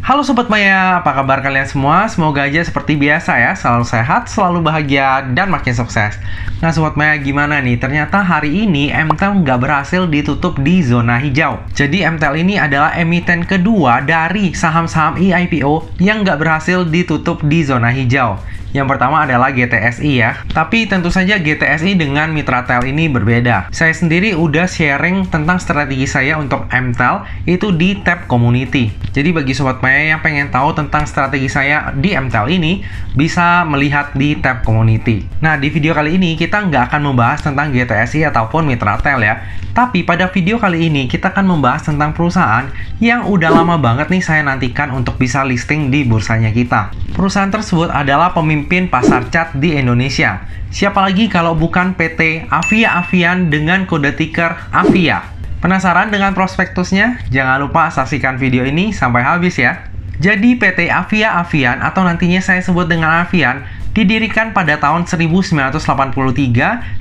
Halo Sobat Maya, apa kabar kalian semua? Semoga aja seperti biasa ya, selalu sehat, selalu bahagia, dan makin sukses. Nah Sobat Maya, gimana nih? Ternyata hari ini MTEL nggak berhasil ditutup di zona hijau. Jadi MTEL ini adalah emiten kedua dari saham-saham eIPO yang nggak berhasil ditutup di zona hijau. Yang pertama adalah GTSI ya. Tapi tentu saja GTSI dengan Mitratel ini berbeda. Saya sendiri udah sharing tentang strategi saya untuk MTEL itu di tab community. Jadi bagi Sobat Maya yang pengen tahu tentang strategi saya di MTEL ini, bisa melihat di tab community. Nah, di video kali ini kita nggak akan membahas tentang GTSI ataupun Mitratel ya. Tapi pada video kali ini kita akan membahas tentang perusahaan yang udah lama banget nih saya nantikan untuk bisa listing di bursanya kita. Perusahaan tersebut adalah pemimpin pasar cat di Indonesia. Siapa lagi kalau bukan PT Avia Avian dengan kode ticker Avia. Penasaran dengan prospektusnya? Jangan lupa saksikan video ini sampai habis ya. Jadi PT Avia Avian atau nantinya saya sebut dengan Avian didirikan pada tahun 1983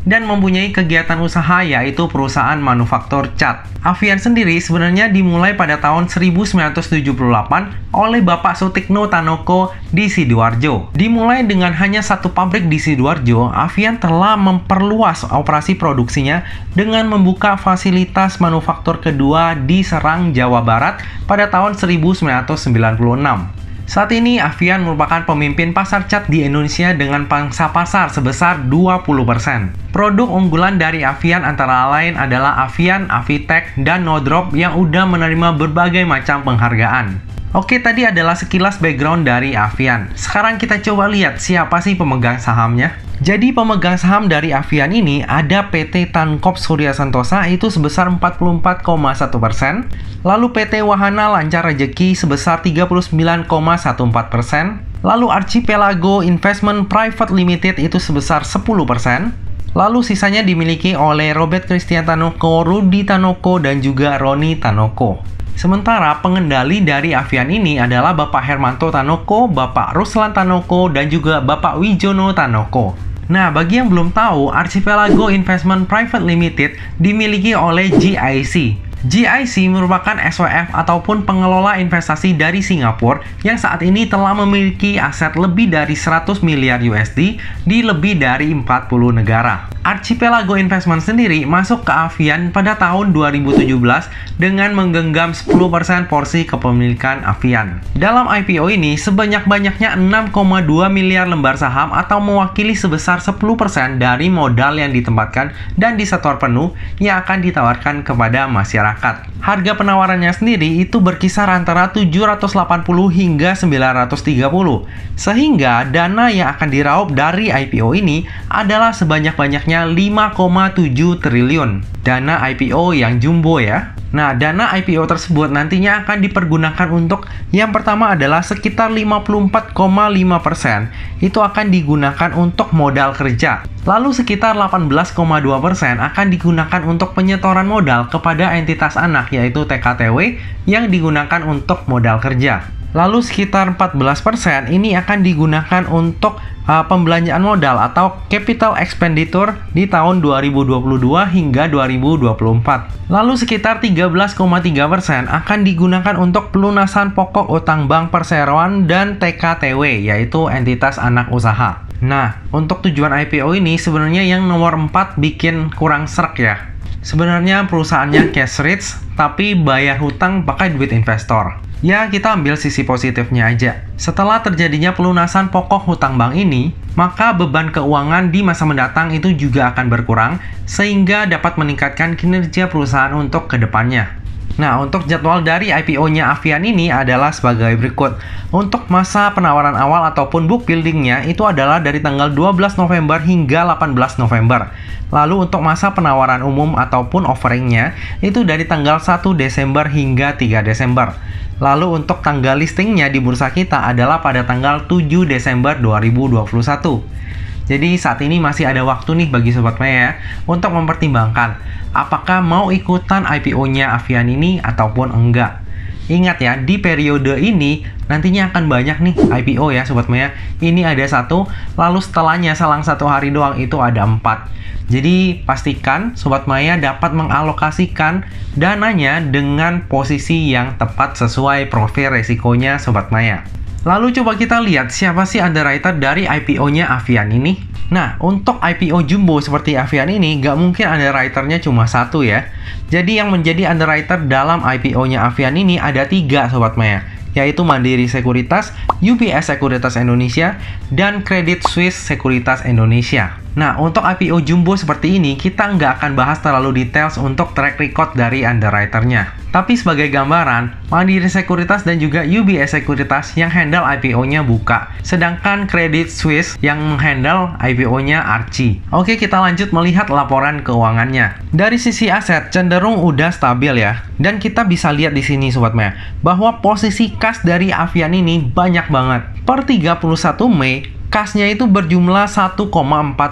dan mempunyai kegiatan usaha yaitu perusahaan manufaktur cat. Avian sendiri sebenarnya dimulai pada tahun 1978 oleh Bapak Sutikno Tanoko di Sidoarjo. Dimulai dengan hanya satu pabrik di Sidoarjo, Avian telah memperluas operasi produksinya dengan membuka fasilitas manufaktur kedua di Serang, Jawa Barat pada tahun 1996. Saat ini, Avian merupakan pemimpin pasar cat di Indonesia dengan pangsa pasar sebesar 20%. Produk unggulan dari Avian antara lain adalah Avian, Avitech, dan No Drop yang udah menerima berbagai macam penghargaan. Oke, tadi adalah sekilas background dari Avian. Sekarang kita coba lihat siapa sih pemegang sahamnya. Jadi pemegang saham dari Avian ini ada PT Tankop Surya Santosa itu sebesar 44,1%, lalu PT Wahana Lancar Rejeki sebesar 39,14%, lalu Archipelago Investment Private Limited itu sebesar 10%, lalu sisanya dimiliki oleh Robert Christian Tanoko, Rudy Tanoko, dan juga Roni Tanoko. Sementara pengendali dari Avian ini adalah Bapak Hermanto Tanoko, Bapak Ruslan Tanoko, dan juga Bapak Wijono Tanoko. Nah, bagi yang belum tahu, Archipelago Investment Private Limited dimiliki oleh GIC. GIC merupakan SWF ataupun pengelola investasi dari Singapura yang saat ini telah memiliki aset lebih dari 100 miliar USD di lebih dari 40 negara. Archipelago Investment sendiri masuk ke Avian pada tahun 2017 dengan menggenggam 10% porsi kepemilikan Avian. Dalam IPO ini, sebanyak-banyaknya 6,2 miliar lembar saham atau mewakili sebesar 10% dari modal yang ditempatkan dan disetor penuh yang akan ditawarkan kepada masyarakat. Harga penawarannya sendiri itu berkisar antara 780 hingga 930. Sehingga dana yang akan diraup dari IPO ini adalah sebanyak-banyaknya 5,7 triliun. Dana IPO yang jumbo ya. Nah, dana IPO tersebut nantinya akan dipergunakan untuk yang pertama adalah sekitar 54,5% itu akan digunakan untuk modal kerja. Lalu sekitar 18,2% akan digunakan untuk penyetoran modal kepada entitas anak yaitu TKTW yang digunakan untuk modal kerja. Lalu sekitar 14% ini akan digunakan untuk pembelanjaan modal atau capital expenditure di tahun 2022 hingga 2024. Lalu sekitar 13,3% akan digunakan untuk pelunasan pokok utang Bank Perseroan dan TKTW yaitu entitas anak usaha. Nah, untuk tujuan IPO ini sebenarnya yang nomor 4 bikin kurang srek ya. Sebenarnya perusahaannya cash rich tapi bayar hutang pakai duit investor. Ya, kita ambil sisi positifnya aja. Setelah terjadinya pelunasan pokok hutang bank ini, maka beban keuangan di masa mendatang itu juga akan berkurang, sehingga dapat meningkatkan kinerja perusahaan untuk kedepannya. Nah, untuk jadwal dari IPO-nya Avian ini adalah sebagai berikut. Untuk masa penawaran awal ataupun book building-nya itu adalah dari tanggal 12 November hingga 18 November. Lalu untuk masa penawaran umum ataupun offering-nya itu dari tanggal 1 Desember hingga 3 Desember. Lalu untuk tanggal listingnya di bursa kita adalah pada tanggal 7 Desember 2021. Jadi saat ini masih ada waktu nih bagi Sobat Maya untuk mempertimbangkan apakah mau ikutan IPO-nya Avian ini ataupun enggak. Ingat ya, di periode ini nantinya akan banyak nih IPO ya Sobat Maya. Ini ada 1, lalu setelahnya selang 1 hari doang itu ada 4. Jadi pastikan Sobat Maya dapat mengalokasikan dananya dengan posisi yang tepat sesuai profil resikonya Sobat Maya. Lalu coba kita lihat siapa sih underwriter dari IPO-nya Avian ini. Nah, untuk IPO jumbo seperti Avian ini, nggak mungkin underwriternya cuma satu ya. Jadi yang menjadi underwriter dalam IPO-nya Avian ini ada 3 Sobat Maya, yaitu Mandiri Sekuritas, UBS Sekuritas Indonesia, dan Credit Suisse Sekuritas Indonesia. Nah, untuk IPO jumbo seperti ini, kita nggak akan bahas terlalu details untuk track record dari underwriternya. Tapi sebagai gambaran, Mandiri Sekuritas dan juga UBS Sekuritas yang handle IPO-nya buka, sedangkan Credit Suisse yang menghandle IPO-nya Archie. Oke, kita lanjut melihat laporan keuangannya. Dari sisi aset, cenderung udah stabil ya. Dan kita bisa lihat di sini Sobat Maya, bahwa posisi kas dari Avian ini banyak banget. Per 31 Mei, kasnya itu berjumlah 1,4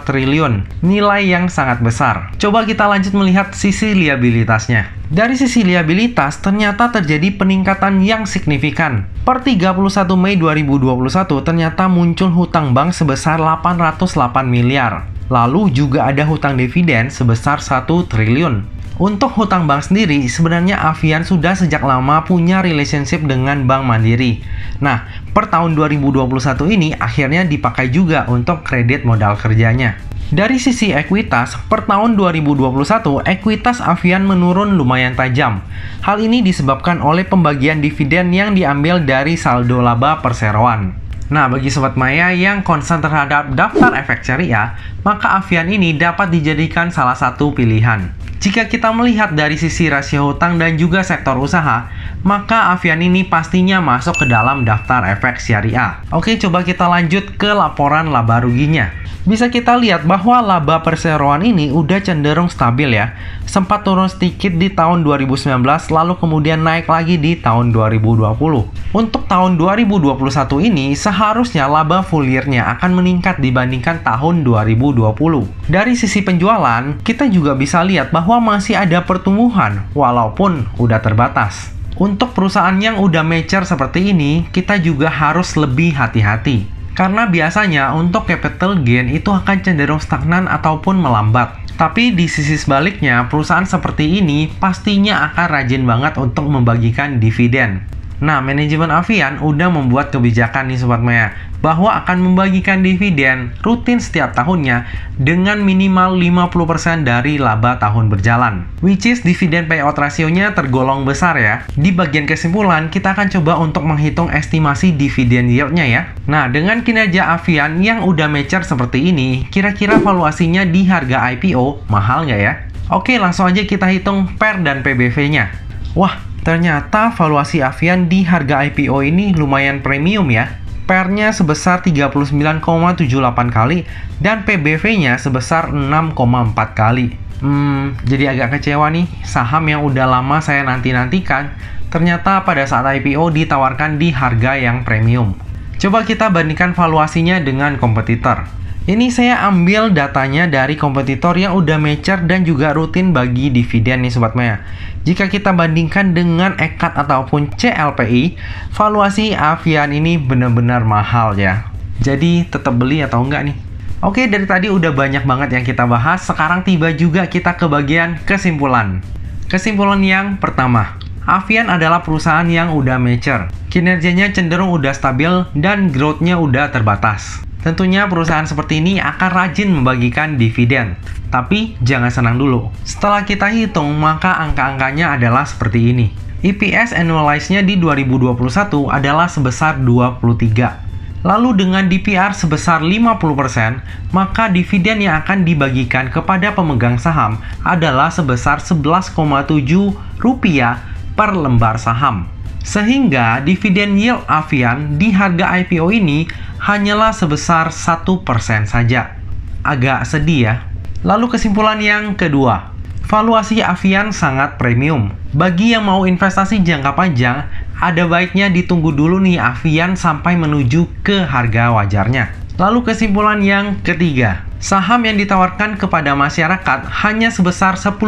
triliun, nilai yang sangat besar. Coba kita lanjut melihat sisi liabilitasnya. Dari sisi liabilitas, ternyata terjadi peningkatan yang signifikan. Per 31 Mei 2021, ternyata muncul hutang bank sebesar 808 miliar. Lalu juga ada hutang dividen sebesar 1 triliun. Untuk hutang bank sendiri, sebenarnya Avian sudah sejak lama punya relationship dengan Bank Mandiri. Nah, per tahun 2021 ini akhirnya dipakai juga untuk kredit modal kerjanya. Dari sisi ekuitas, per tahun 2021, ekuitas Avian menurun lumayan tajam. Hal ini disebabkan oleh pembagian dividen yang diambil dari saldo laba perseroan. Nah, bagi Sobat Maya yang concern terhadap daftar efek syariah, maka Avian ini dapat dijadikan salah satu pilihan. Jika kita melihat dari sisi rasio hutang dan juga sektor usaha, maka Avian ini pastinya masuk ke dalam daftar efek syariah. Oke, coba kita lanjut ke laporan laba ruginya. Bisa kita lihat bahwa laba perseroan ini udah cenderung stabil ya. Sempat turun sedikit di tahun 2019, lalu kemudian naik lagi di tahun 2020. Untuk tahun 2021 ini, seharusnya laba full year-nya akan meningkat dibandingkan tahun 2020. Dari sisi penjualan, kita juga bisa lihat bahwa masih ada pertumbuhan, walaupun udah terbatas. Untuk perusahaan yang udah mature seperti ini, kita juga harus lebih hati-hati. Karena biasanya untuk capital gain itu akan cenderung stagnan ataupun melambat. Tapi di sisi sebaliknya, perusahaan seperti ini pastinya akan rajin banget untuk membagikan dividen. Nah, manajemen Avian udah membuat kebijakan nih Sobat Maya, bahwa akan membagikan dividen rutin setiap tahunnya dengan minimal 50% dari laba tahun berjalan. Which is dividen payout rasionya tergolong besar ya. Di bagian kesimpulan, kita akan coba untuk menghitung estimasi dividen yield-nya ya. Nah, dengan kinerja Avian yang udah mature seperti ini, kira-kira valuasinya di harga IPO mahal nggak ya? Oke, langsung aja kita hitung PER dan PBV-nya. Wah, ternyata valuasi Avian di harga IPO ini lumayan premium ya. PER-nya sebesar 39,78 kali dan PBV-nya sebesar 6,4 kali. Jadi agak kecewa nih, saham yang udah lama saya nanti-nantikan ternyata pada saat IPO ditawarkan di harga yang premium. Coba kita bandingkan valuasinya dengan kompetitor. Ini saya ambil datanya dari kompetitor yang udah mature dan juga rutin bagi dividen nih Sobat Maya. Jika kita bandingkan dengan EKAT ataupun CLPI, valuasi Avian ini benar-benar mahal ya. Jadi tetap beli atau enggak nih? Oke, dari tadi udah banyak banget yang kita bahas. Sekarang tiba juga kita ke bagian kesimpulan. Kesimpulan yang pertama, Avian adalah perusahaan yang udah mature. Kinerjanya cenderung udah stabil dan growth-nya udah terbatas. Tentunya perusahaan seperti ini akan rajin membagikan dividen. Tapi jangan senang dulu. Setelah kita hitung, maka angka-angkanya adalah seperti ini. EPS annualized-nya di 2021 adalah sebesar 23. Lalu dengan DPR sebesar 50%, maka dividen yang akan dibagikan kepada pemegang saham adalah sebesar Rp11,7 per lembar saham. Sehingga dividen yield Avian di harga IPO ini hanyalah sebesar 1% saja. Agak sedih ya. Lalu kesimpulan yang kedua, valuasi Avian sangat premium. Bagi yang mau investasi jangka panjang, ada baiknya ditunggu dulu nih Avian sampai menuju ke harga wajarnya. Lalu kesimpulan yang ketiga, Saham yang ditawarkan kepada masyarakat hanya sebesar 10%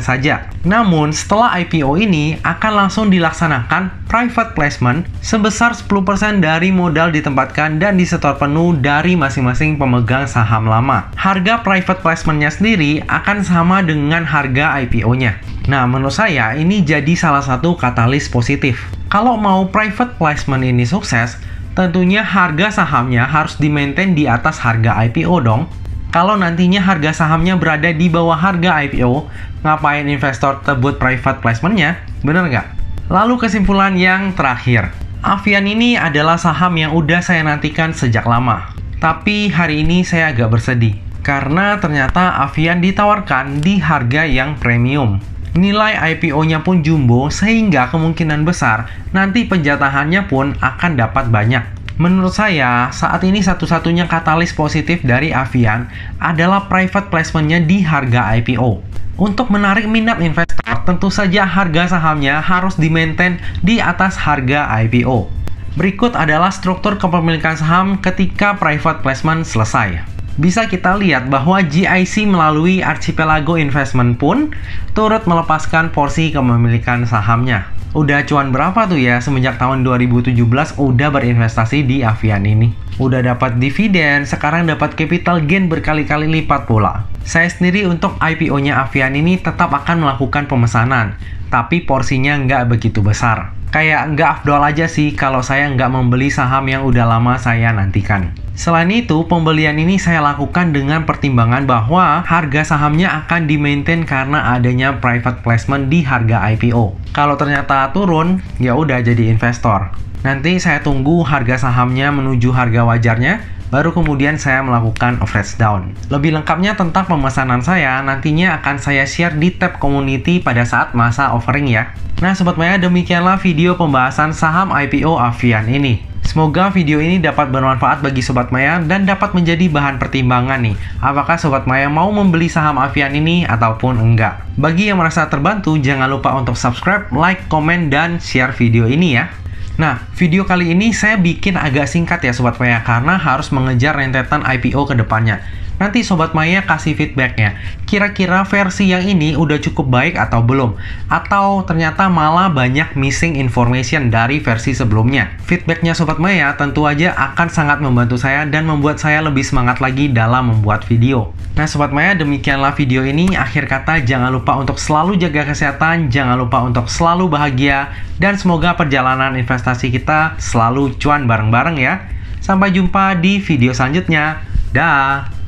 saja. Namun, setelah IPO ini akan langsung dilaksanakan private placement sebesar 10% dari modal ditempatkan dan disetor penuh dari masing-masing pemegang saham lama. Harga private placement-nya sendiri akan sama dengan harga IPO-nya. Nah, menurut saya ini jadi salah satu katalis positif. Kalau mau private placement ini sukses, tentunya harga sahamnya harus di-maintain di atas harga IPO dong. Kalau nantinya harga sahamnya berada di bawah harga IPO, ngapain investor tebut private placement-nya? Bener nggak? Lalu kesimpulan yang terakhir. Avian ini adalah saham yang udah saya nantikan sejak lama. Tapi hari ini saya agak bersedih. Karena ternyata Avian ditawarkan di harga yang premium. Nilai IPO-nya pun jumbo sehingga kemungkinan besar nanti penjatahannya pun akan dapat banyak. Menurut saya, saat ini satu-satunya katalis positif dari Avian adalah private placement-nya di harga IPO. Untuk menarik minat investor, tentu saja harga sahamnya harus di-maintain di atas harga IPO. Berikut adalah struktur kepemilikan saham ketika private placement selesai. Bisa kita lihat bahwa GIC melalui Archipelago Investment pun turut melepaskan porsi kepemilikan sahamnya. Udah cuan berapa tuh ya semenjak tahun 2017 udah berinvestasi di Avian ini. Udah dapat dividen, sekarang dapat capital gain berkali-kali lipat pula. Saya sendiri untuk IPO-nya Avian ini tetap akan melakukan pemesanan, tapi porsinya nggak begitu besar. Kayak nggak afdol aja sih kalau saya nggak membeli saham yang udah lama saya nantikan. Selain itu, pembelian ini saya lakukan dengan pertimbangan bahwa harga sahamnya akan di-maintain karena adanya private placement di harga IPO. Kalau ternyata turun, ya udah jadi investor. Nanti saya tunggu harga sahamnya menuju harga wajarnya, baru kemudian saya melakukan average down. Lebih lengkapnya tentang pemesanan saya, nantinya akan saya share di tab community pada saat masa offering ya. Nah Sobat Maya, demikianlah video pembahasan saham IPO Avian ini. Semoga video ini dapat bermanfaat bagi Sobat Maya dan dapat menjadi bahan pertimbangan nih. Apakah Sobat Maya mau membeli saham Avian ini ataupun enggak. Bagi yang merasa terbantu, jangan lupa untuk subscribe, like, komen, dan share video ini ya. Nah, video kali ini saya bikin agak singkat ya Sobat Maya karena harus mengejar rentetan IPO ke depannya. Nanti Sobat Maya kasih feedbacknya. Kira-kira versi yang ini udah cukup baik atau belum? Atau ternyata malah banyak missing information dari versi sebelumnya? Feedbacknya Sobat Maya tentu aja akan sangat membantu saya dan membuat saya lebih semangat lagi dalam membuat video. Nah Sobat Maya, demikianlah video ini. Akhir kata, jangan lupa untuk selalu jaga kesehatan, jangan lupa untuk selalu bahagia, dan semoga perjalanan investasi kita selalu cuan bareng-bareng ya. Sampai jumpa di video selanjutnya. Dah.